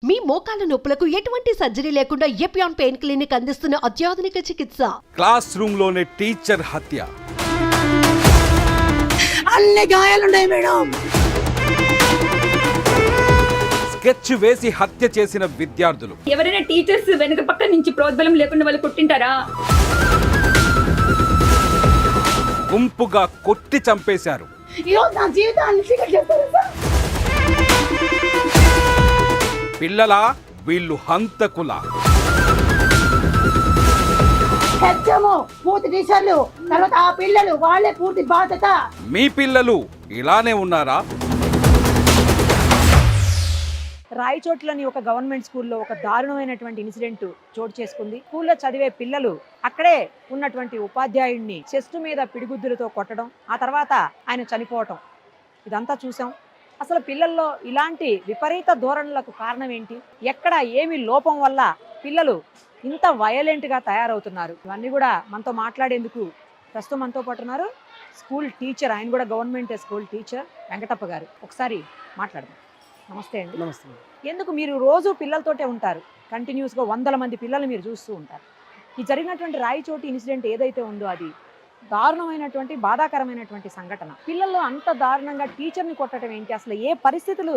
మీ మోకాల నొప్పులకు ఎటువంటి సర్జరీ లేకుండా ఎపియాన్ పెయిన్ క్లినిక్ అందిస్తున్న అత్యాధునిక చికిత్స. క్లాస్ రూమ్ లోనే టీచర్ హత్య. అన్ని గాయాలున్నాయి మేడం. స్కెచ్ వేసి హత్య చేసిన విద్యార్థులు. ఎవరైనా టీచర్స్ వెనుక పక్క నుంచి ప్రోద్బలం లేకుండా వాళ్ళు కొట్టింటారా? గుంపుగా కొట్టి చంపేశారు. ఈరోజు నా జీవితాన్ని చీకటి చేస్తారు సార్. పిల్లల వీళ్ళు హంతకుల. హెచ్చము పూర్తి టీచర్లు, తర్వాత ఆ పిల్లలు వాళ్ళే పూర్తి బాధ్యత. మీ పిల్లలు ఇలానే ఉన్నారా? రాయచోట్లోని ఒక గవర్నమెంట్ స్కూల్లో ఒక దారుణమైనటువంటి ఇన్సిడెంట్ చోటు చేసుకుంది. స్కూల్లో చదివే పిల్లలు అక్కడే ఉన్నటువంటి ఉపాధ్యాయుడిని చెస్ట్ మీద పిడిగుద్దులతో కొట్టడం, ఆ తర్వాత ఆయన చనిపోవటం, ఇదంతా చూసాం. అసలు పిల్లల్లో ఇలాంటి విపరీత ధోరణులకు కారణం ఏంటి? ఎక్కడ ఏమి లోపం వల్ల పిల్లలు ఇంత వయలెంట్గా తయారవుతున్నారు? ఇవన్నీ కూడా మనతో మాట్లాడేందుకు ప్రస్తుతం మనతో పాటు ఉన్నారు స్కూల్ టీచర్, ఆయన కూడా గవర్నమెంట్ స్కూల్ టీచర్ వెంకటప్ప గారు. ఒకసారి మాట్లాడదాం. నమస్తే అండి. నమస్తే. ఎందుకు మీరు రోజు పిల్లలతోటే ఉంటారు, కంటిన్యూస్గా 100 మంది పిల్లలు మీరు చూస్తూ ఉంటారు. ఈ జరిగినటువంటి రాయచోటి ఇన్సిడెంట్ ఏదైతే ఉందో అది దారుణమైనటువంటి బాధాకరమైనటువంటి సంఘటన. పిల్లల్లో అంత దారుణంగా టీచర్ని కొట్టడం ఏంటి? అసలు ఏ పరిస్థితులు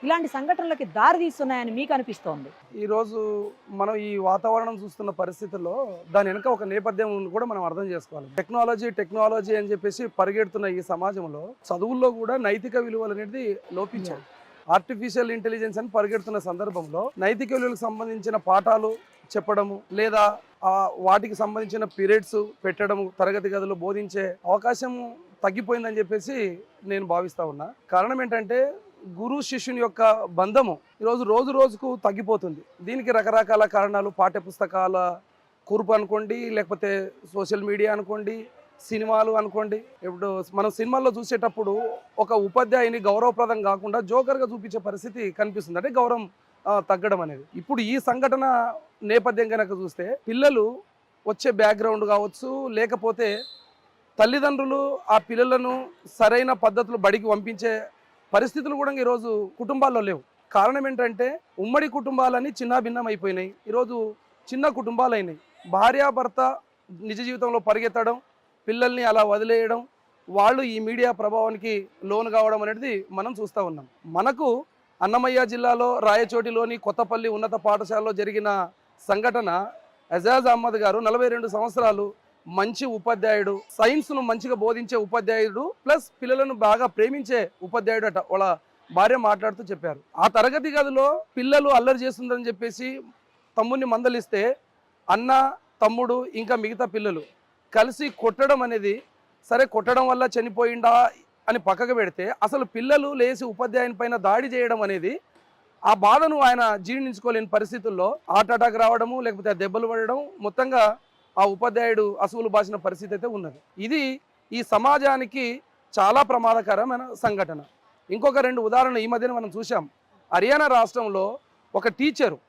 ఇలాంటి సంఘటనలకి దారి తీస్తున్నాయని మీకు అనిపిస్తోంది? ఈరోజు మనం ఈ వాతావరణం చూస్తున్న పరిస్థితుల్లో దాని వెనుక ఒక నేపథ్యం కూడా మనం అర్థం చేసుకోవాలి. టెక్నాలజీ అని చెప్పేసి పరిగెడుతున్న ఈ సమాజంలో చదువుల్లో కూడా నైతిక విలువలు అనేది లోపించాయి. ఆర్టిఫిషియల్ ఇంటెలిజెన్స్ అని పరిగెడుతున్న సందర్భంలో నైతిక విలువలకు సంబంధించిన పాఠాలు చెప్పడము లేదా వాటికి సంబంధించిన పీరియడ్స్ పెట్టడము, తరగతి గదిలో బోధించే అవకాశం తగ్గిపోయిందని చెప్పేసి నేను భావిస్తా ఉన్నా. కారణం ఏంటంటే గురు శిష్యుని యొక్క బంధము ఈరోజు రోజుకు తగ్గిపోతుంది. దీనికి రకరకాల కారణాలు, పాఠ్యపుస్తకాల కూర్పు అనుకోండి, లేకపోతే సోషల్ మీడియా అనుకోండి, సినిమాలు అనుకోండి. ఇప్పుడు మనం సినిమాల్లో చూసేటప్పుడు ఒక ఉపాధ్యాయుని గౌరవప్రదం కాకుండా జోకర్గా చూపించే పరిస్థితి కనిపిస్తుంది, అంటే గౌరవం తగ్గడం అనేది. ఇప్పుడు ఈ సంఘటన నేపథ్యం కనుక చూస్తే పిల్లలు వచ్చే బ్యాక్గ్రౌండ్ కావచ్చు, లేకపోతే తల్లిదండ్రులు ఆ పిల్లలను సరైన పద్ధతులు బడికి పంపించే పరిస్థితులు కూడా ఈరోజు కుటుంబాల్లో లేవు. కారణం ఏంటంటే ఉమ్మడి కుటుంబాలని చిన్నాభిన్నం అయిపోయినాయి. ఈరోజు చిన్న కుటుంబాలు అయినాయి. భార్యాభర్త నిజ జీవితంలో పరిగెత్తడం, పిల్లల్ని అలా వదిలేయడం, వాళ్ళు ఈ మీడియా ప్రభావానికి లోను కావడం అనేది మనం చూస్తూ ఉన్నాం. మనకు అన్నమయ్య జిల్లాలో రాయచోటిలోని కొత్తపల్లి ఉన్నత పాఠశాలలో జరిగిన సంఘటన, ఎజాజ్ అహ్మద్ గారు 42 సంవత్సరాలు, మంచి ఉపాధ్యాయుడు, సైన్స్ను మంచిగా బోధించే ఉపాధ్యాయుడు, ప్లస్ పిల్లలను బాగా ప్రేమించే ఉపాధ్యాయుడు అట. వాళ్ళ భార్య మాట్లాడుతూ చెప్పారు. ఆ తరగతి గదిలో పిల్లలు అల్లరి చేస్తుందని చెప్పేసి తమ్ముడిని మందలిస్తే అన్న, తమ్ముడు ఇంకా మిగతా పిల్లలు కలిసి కొట్టడం అనేది, సరే కొట్టడం వల్ల చనిపోయిందా అని పక్కకు పెడితే అసలు పిల్లలు లేచి ఉపాధ్యాయుని పైన దాడి చేయడం అనేది, ఆ బాధను ఆయన జీర్ణించుకోలేని పరిస్థితుల్లో హార్ట్ అటాక్ రావడము, లేకపోతే దెబ్బలు పడడం, మొత్తంగా ఆ ఉపాధ్యాయుడు అసువులు బాసిన పరిస్థితి అయితే ఉన్నది. ఇది ఈ సమాజానికి చాలా ప్రమాదకరమైన సంఘటన. ఇంకొక 2 ఉదాహరణలు ఈ మధ్యన మనం చూసాం. హర్యానా రాష్ట్రంలో ఒక టీచరు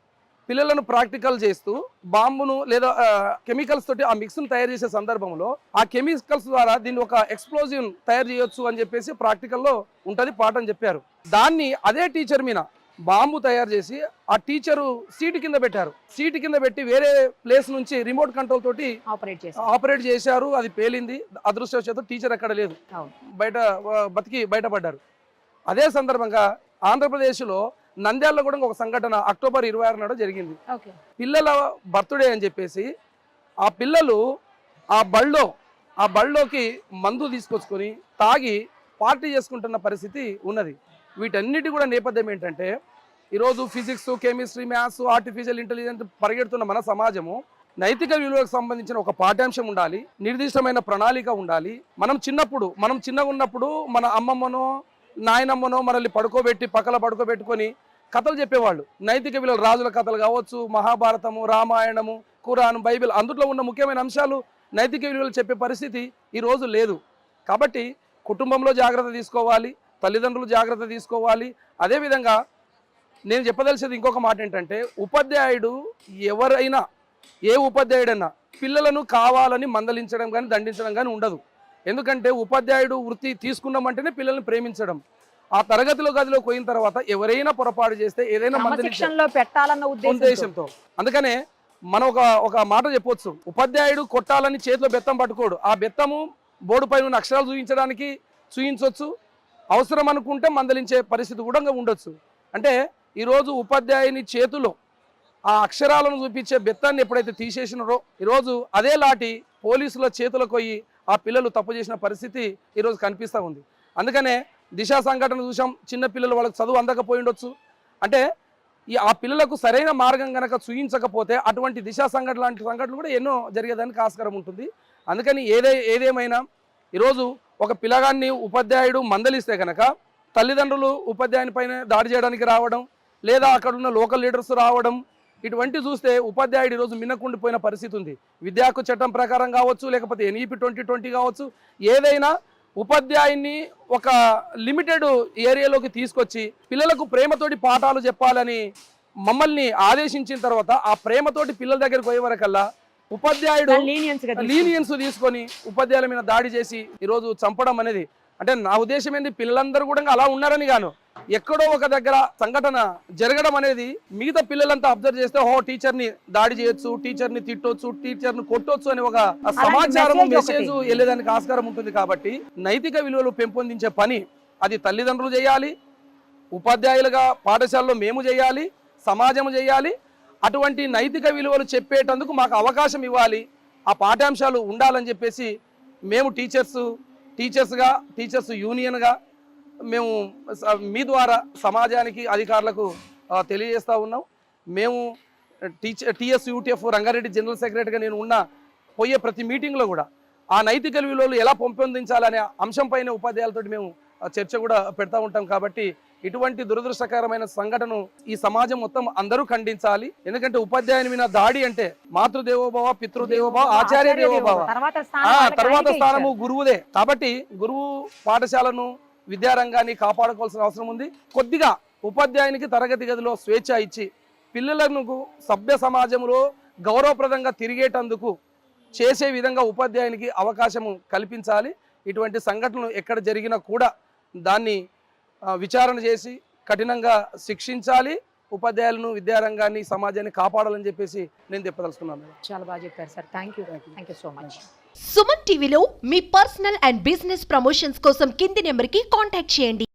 పిల్లలను ప్రాక్టికల్ చేస్తూ బాంబును లేదా కెమికల్స్ తోటి ఆ మిక్స్ను తయారు చేసే సందర్భంలో ఆ కెమికల్స్ ద్వారా దీన్ని ఒక ఎక్స్ప్లోజివ్ తయారు చేయొచ్చు అని చెప్పేసి ప్రాక్టికల్లో ఉంటుంది పాఠం చెప్పారు. దాన్ని అదే టీచర్ మీద బాంబు తయారు చేసి ఆ టీచరు సీటు కింద పెట్టారు. సీటు కింద పెట్టి వేరే ప్లేస్ నుంచి రిమోట్ కంట్రోల్ తోటి ఆపరేట్ చేశారు. అది పేలింది. అదృష్టవశాత్తు టీచర్ అక్కడ లేదు, బయటపడ్డారు. అదే సందర్భంగా ఆంధ్రప్రదేశ్లో నంద్యాలలో కూడా ఒక సంఘటన అక్టోబర్ 26 నాడు జరిగింది. పిల్లల బర్త్డే అని చెప్పేసి ఆ పిల్లలు ఆ బళ్ళోకి మందు తీసుకొచ్చుకొని తాగి పార్టీ చేసుకుంటున్న పరిస్థితి ఉన్నది. వీటన్నిటి కూడా నేపథ్యం ఏంటంటే ఈరోజు physics, chemistry, maths, artificial intelligence పరిగెడుతున్న మన సమాజము నైతిక విలువలకు సంబంధించిన ఒక పాఠ్యాంశం ఉండాలి, నిర్దిష్టమైన ప్రణాళిక ఉండాలి. మనం చిన్నగా ఉన్నప్పుడు మన అమ్మమ్మనో నాయనమ్మనో మనల్ని పక్కల పడుకోబెట్టుకొని కథలు చెప్పేవాళ్ళు. నైతిక విలువలు, రాజుల కథలు కావచ్చు, మహాభారతము, రామాయణము, ఖురాన్, బైబిల్, అందులో ఉన్న ముఖ్యమైన అంశాలు నైతిక విలువలు చెప్పే పరిస్థితి ఈరోజు లేదు. కాబట్టి కుటుంబంలో జాగ్రత్త తీసుకోవాలి, తల్లిదండ్రులు జాగ్రత్త తీసుకోవాలి. అదేవిధంగా నేను చెప్పదలిసేది ఇంకొక మాట ఏంటంటే, ఉపాధ్యాయుడు ఎవరైనా, ఏ ఉపాధ్యాయుడైనా పిల్లలను కావాలని మందలించడం కానీ దండించడం కానీ ఉండదు. ఎందుకంటే ఉపాధ్యాయుడు వృత్తి తీసుకున్నామంటేనే పిల్లల్ని ప్రేమించడం. ఆ తరగతిలో గదిలో పోయిన తర్వాత ఎవరైనా పొరపాటు చేస్తే ఏదైనా క్రమశిక్షణలో పెట్టాలన్న ఉద్దేశంతో ఉద్దేశంతో అందుకనే మనం ఒక మాట చెప్పొచ్చు, ఉపాధ్యాయుడు కొట్టాలని చేతిలో బెత్తం పట్టుకోడు, ఆ బెత్తము బోర్డు పైన ఉన్న అక్షరాలు చూయించవచ్చు, అవసరం అనుకుంటే మందలించే పరిస్థితి కూడా ఉండొచ్చు. అంటే ఈరోజు ఉపాధ్యాయుని చేతిలో ఆ అక్షరాలను చూపించే బెత్తాన్ని ఎప్పుడైతే తీసేసినారో ఈరోజు అదే లాటి పోలీసుల చేతులకు పోయి ఆ పిల్లలు తప్పు చేసిన పరిస్థితి ఈరోజు కనిపిస్తూ ఉంది. అందుకనే దిశ సంఘటన చూసాం, చిన్న పిల్లలు వాళ్ళకి చదువు అందకపోయి ఉండొచ్చు. అంటే ఆ పిల్లలకు సరైన మార్గం కనుక చూయించకపోతే అటువంటి దిశ సంఘటన లాంటి సంఘటనలు కూడా ఎన్నో జరిగేదానికి ఆస్కారం ఉంటుంది. అందుకని ఏదేమైనా ఈరోజు ఒక పిల్లగాన్ని ఉపాధ్యాయుడు మందలిస్తే కనుక తల్లిదండ్రులు ఉపాధ్యాయుని పైన దాడి చేయడానికి రావడం, లేదా అక్కడ ఉన్న లోకల్ లీడర్స్ రావడం, ఇటువంటి చూస్తే ఉపాధ్యాయుడు ఈరోజు మిన్నకుండిపోయిన పరిస్థితి ఉంది. విద్యా హక్కు చట్టం ప్రకారం కావచ్చు, లేకపోతే NEP 2020 కావచ్చు, ఏదైనా ఉపాధ్యాయుని ఒక లిమిటెడ్ ఏరియాలోకి తీసుకొచ్చి పిల్లలకు ప్రేమతోటి పాఠాలు చెప్పాలని మమ్మల్ని ఆదేశించిన తర్వాత ఆ ప్రేమతోటి పిల్లల దగ్గరికి పోయే వరకల్లా ఉపాధ్యాయుడు లీనియన్స్ తీసుకొని ఉపాధ్యాయుల మీద దాడి చేసి ఈరోజు చంపడం అనేది, అంటే నా ఉద్దేశం ఏంది, పిల్లలందరూ కూడా అలా ఉన్నారని గాను ఎక్కడో ఒక దగ్గర సంఘటన జరగడం అనేది మిగతా పిల్లలంతా అబ్జర్వ్ చేస్తే టీచర్ని దాడి చేయొచ్చు, టీచర్ని తిట్టొచ్చు, టీచర్ని కొట్టొచ్చు అని ఒక సమాచారం మెసేజ్ వెళ్ళేదానికి ఆస్కారం ఉంటుంది. కాబట్టి నైతిక విలువలు పెంపొందించే పని అది తల్లిదండ్రులు చేయాలి, ఉపాధ్యాయులుగా పాఠశాలలో మేము చేయాలి, సమాజం చేయాలి. అటువంటి నైతిక విలువలు చెప్పేటందుకు మాకు అవకాశం ఇవ్వాలి, ఆ పాఠ్యాంశాలు ఉండాలని చెప్పేసి మేము టీచర్స్ యూనియన్గా మేము మీ ద్వారా సమాజానికి అధికారులకు తెలియజేస్తూ ఉన్నాం. మేము TSUTF రంగారెడ్డి జనరల్ సెక్రటరీగా నేను పోయే ప్రతి మీటింగ్లో కూడా ఆ నైతిక విలువలు ఎలా పెంపొందించాలనే అంశంపైన ఉపాధ్యాయులతో మేము చర్చ కూడా పెడతా ఉంటాం. కాబట్టి ఇటువంటి దురదృష్టకరమైన సంఘటన ఈ సమాజం మొత్తం అందరూ ఖండించాలి. ఎందుకంటే ఉపాధ్యాయుని మీద దాడి అంటే మాతృదేవోభవ, పితృదేవోభవ, ఆచార్య దేవోభవ, తర్వాత స్థానము గురువుదే. కాబట్టి గురువు పాఠశాలను విద్యారంగాన్ని కాపాడుకోవాల్సిన అవసరం ఉంది. కొద్దిగా ఉపాధ్యాయునికి తరగతి గదిలో స్వేచ్ఛ ఇచ్చి పిల్లలకు సభ్య సమాజంలో గౌరవప్రదంగా తిరిగేటందుకు చేసే విధంగా ఉపాధ్యాయునికి అవకాశం కల్పించాలి. ఇటువంటి సంఘటనలు ఎక్కడ జరిగినా కూడా దాన్ని విచారణ చేసి కఠినంగా శిక్షించాలి. ఉపాధ్యాయులను, విద్యారంగాన్ని, సమాజాన్ని కాపాడాలని చెప్పేసి నేను చెప్పదలుచుకున్నాను. చాలా బాగా చెప్పారు sir. Thank you so much. Suman టీవీలో మీ పర్సనల్ అండ్ బిజినెస్ ప్రమోషన్స్ కోసం కింది నెంబర్కి కాంటాక్ట్ చేయండి.